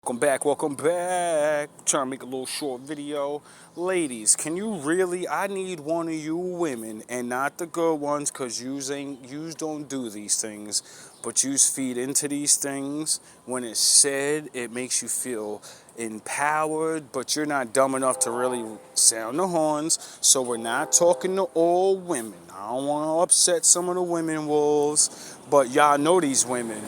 Welcome back. Trying to make a little short video. Ladies, can you really, I need one of you women, and not the good ones, cause yous don't do these things, but yous feed into these things. When it's said, it makes you feel empowered, but you're not dumb enough to really sound the horns, so we're not talking to all women. I don't want to upset some of the women wolves, but y'all know these women.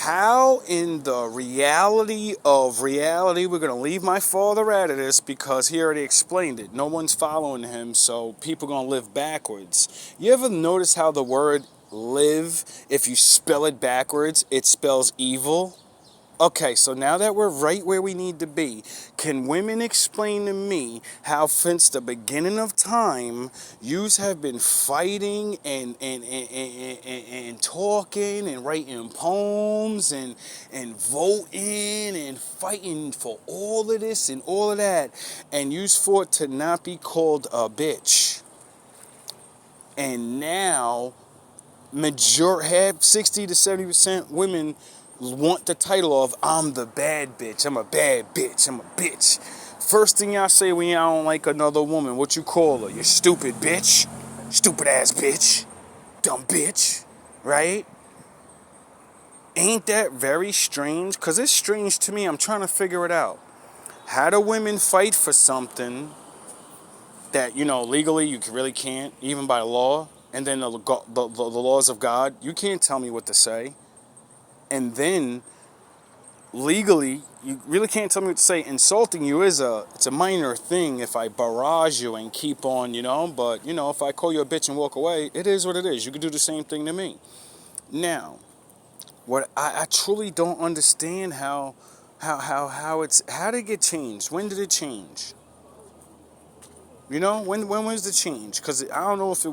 How in the reality of reality, we're going to leave my father out of this because he already explained it. No one's following him, so people are going to live backwards. You ever notice how the word live, if you spell it backwards, it spells evil? Okay, so now that we're right where we need to be, can women explain to me how since the beginning of time, yous have been fighting and talking and writing poems and voting and fighting for all of this and all of that, and yous fought to not be called a bitch. And now, have 60 to 70% women want the title of I'm the bad bitch. I'm a bad bitch. I'm a bitch. First thing y'all say when y'all don't like another woman, what you call her? You stupid bitch. Stupid ass bitch. Dumb bitch. Right? Ain't that very strange? Because it's strange to me. I'm trying to figure it out. How do women fight for something that, legally you really can't, even by law, and then the laws of God, you can't tell me what to say. And then legally, you really can't tell me what to say. Insulting you it's a minor thing if I barrage you and keep on, but if I call you a bitch and walk away, it is what it is. You could do the same thing to me. Now, what I truly don't understand how did it get changed? When did it change? When was the change? Because I don't know if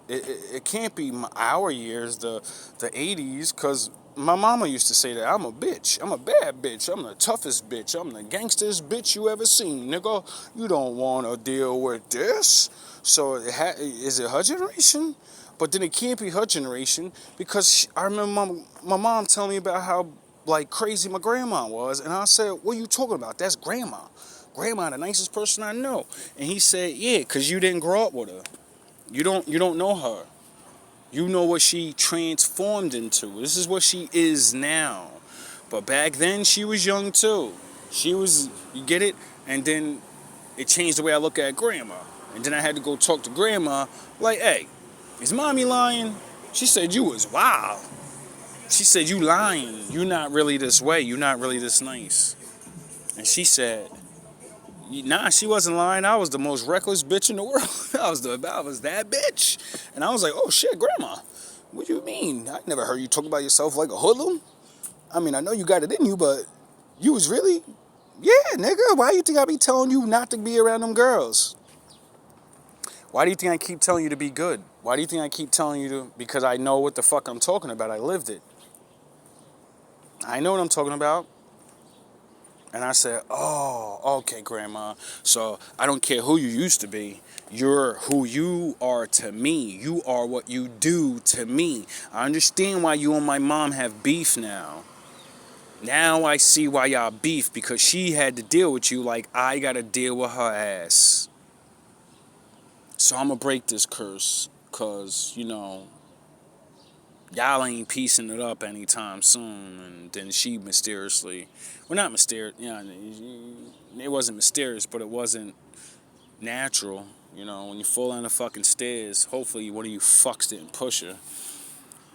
it can't be our years, the 80s, because my mama used to say that I'm a bitch. I'm a bad bitch. I'm the toughest bitch. I'm the gangstest bitch you ever seen, nigga. You don't want to deal with this. So is it her generation? But then it can't be her generation because I remember my mom telling me about how like crazy my grandma was, and I said, "What are you talking about? That's grandma. Grandma, the nicest person I know." And he said, "Yeah, because you didn't grow up with her. You don't know her. You know what she transformed into. This is what she is now. But back then, she was young too. You get it? And then it changed the way I look at grandma. And then I had to go talk to grandma, like, hey, is mommy lying? She said you was wild. She said you lying. You not really this way. You not really this nice. And she said, nah, she wasn't lying. I was the most reckless bitch in the world. I was that bitch. And I was like, oh shit, grandma. What do you mean? I never heard you talk about yourself like a hoodlum. I mean, I know you got it in you, but you was really, yeah, nigga. Why do you think I be telling you not to be around them girls? Why do you think I keep telling you to be good? Why do you think I keep telling you to? Because I know what the fuck I'm talking about. I lived it. I know what I'm talking about. And I said, oh, okay, grandma. So I don't care who you used to be. You're who you are to me. You are what you do to me. I understand why you and my mom have beef now. Now I see why y'all beef, because she had to deal with you like I gotta deal with her ass. So I'm gonna break this curse, because, y'all ain't piecing it up anytime soon. And then she mysteriously, well, not mysterious, it wasn't mysterious, but it wasn't natural. When you fall down the fucking stairs, hopefully one of you fucks didn't push her.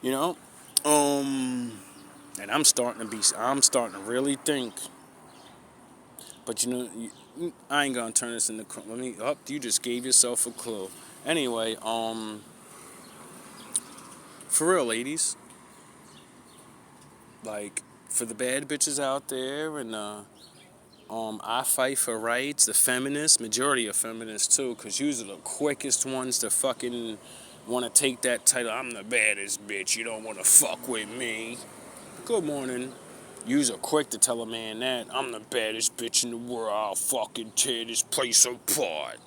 You know? And I'm starting to really think. But I ain't gonna turn this into, you just gave yourself a clue. Anyway, for real, ladies, like, for the bad bitches out there, and I fight for rights, the feminists, majority of feminists too, because you are the quickest ones to fucking want to take that title. I'm the baddest bitch, you don't want to fuck with me. Good morning. Yous are quick to tell a man that I'm the baddest bitch in the world, I'll fucking tear this place apart.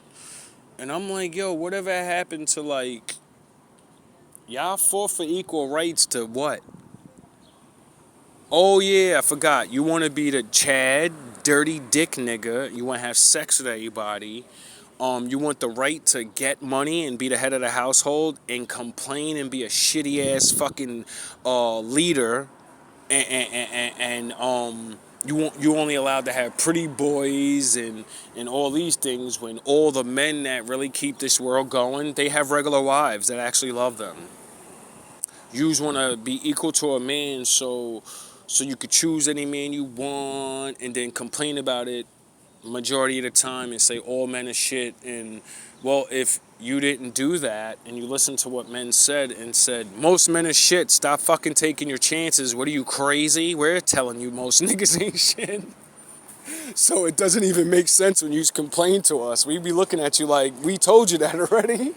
And I'm like, yo, whatever happened to, like, y'all fought for equal rights to what? Oh yeah, I forgot. You want to be the Chad, dirty dick nigga. You want to have sex with everybody. You want the right to get money and be the head of the household and complain and be a shitty ass fucking leader. And you only allowed to have pretty boys and all these things when all the men that really keep this world going, they have regular wives that actually love them. You just want to be equal to a man so you could choose any man you want and then complain about it majority of the time and say all men are shit. And well, if you didn't do that and you listened to what men said and said most men are shit, stop fucking taking your chances. What are you, crazy? We're telling you most niggas ain't shit. So it doesn't even make sense when you complain to us. We be looking at you like, we told you that already.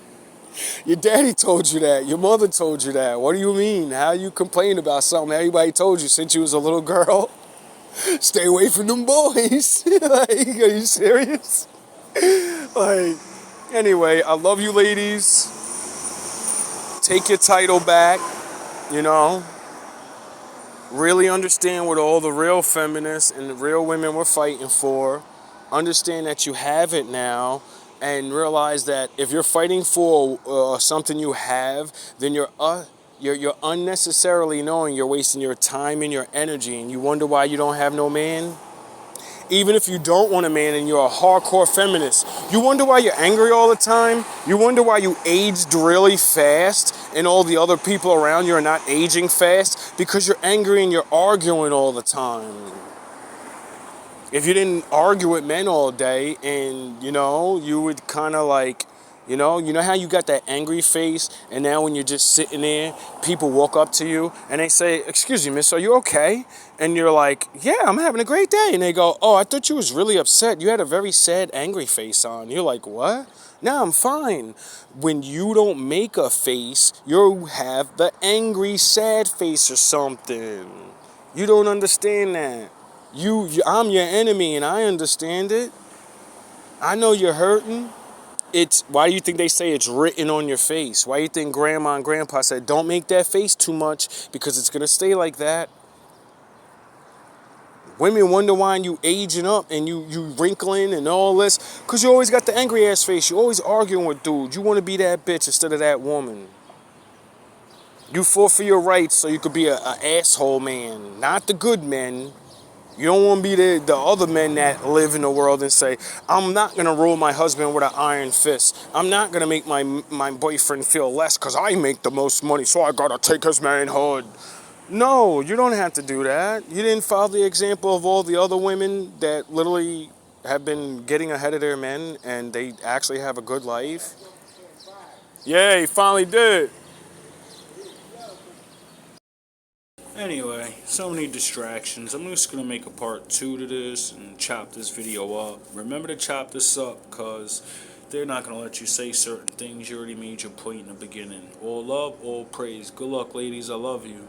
Your daddy told you that. Your mother told you that. What do you mean? How you complain about something everybody told you since you was a little girl? Stay away from them boys. Like, are you serious? Like, anyway, I love you ladies. Take your title back, you know. Really understand what all the real feminists and the real women were fighting for. Understand that you have it now. And realize that if you're fighting for something you have, then you're unnecessarily knowing you're wasting your time and your energy, and you wonder why you don't have no man. Even if you don't want a man and you're a hardcore feminist, you wonder why you're angry all the time. You wonder why you aged really fast and all the other people around you are not aging fast, because you're angry and you're arguing all the time. If you didn't argue with men all day and, you would kind of like, you know how you got that angry face and now when you're just sitting there, people walk up to you and they say, "Excuse me, miss, are you okay?" And you're like, "Yeah, I'm having a great day." And they go, "Oh, I thought you was really upset. You had a very sad, angry face on." You're like, "What?" "No, I'm fine." When you don't make a face, you have the angry, sad face or something. You don't understand that. I'm your enemy, and I understand it. I know you're hurting. Why do you think they say it's written on your face? Why do you think grandma and grandpa said, don't make that face too much because it's going to stay like that? Women wonder why you aging up and you wrinkling and all this, because you always got the angry ass face. You always arguing with dudes. You want to be that bitch instead of that woman. You fought for your rights so you could be a asshole man, not the good men. You don't want to be the other men that live in the world and say, "I'm not going to rule my husband with an iron fist. I'm not going to make my boyfriend feel less because I make the most money, so I got to take his manhood." No, you don't have to do that. You didn't follow the example of all the other women that literally have been getting ahead of their men and they actually have a good life. Yeah, he finally did. Anyway, so many distractions. I'm just going to make a part 2 to this and chop this video up. Remember to chop this up because they're not going to let you say certain things. You already made your point in the beginning. All love, all praise. Good luck, ladies. I love you.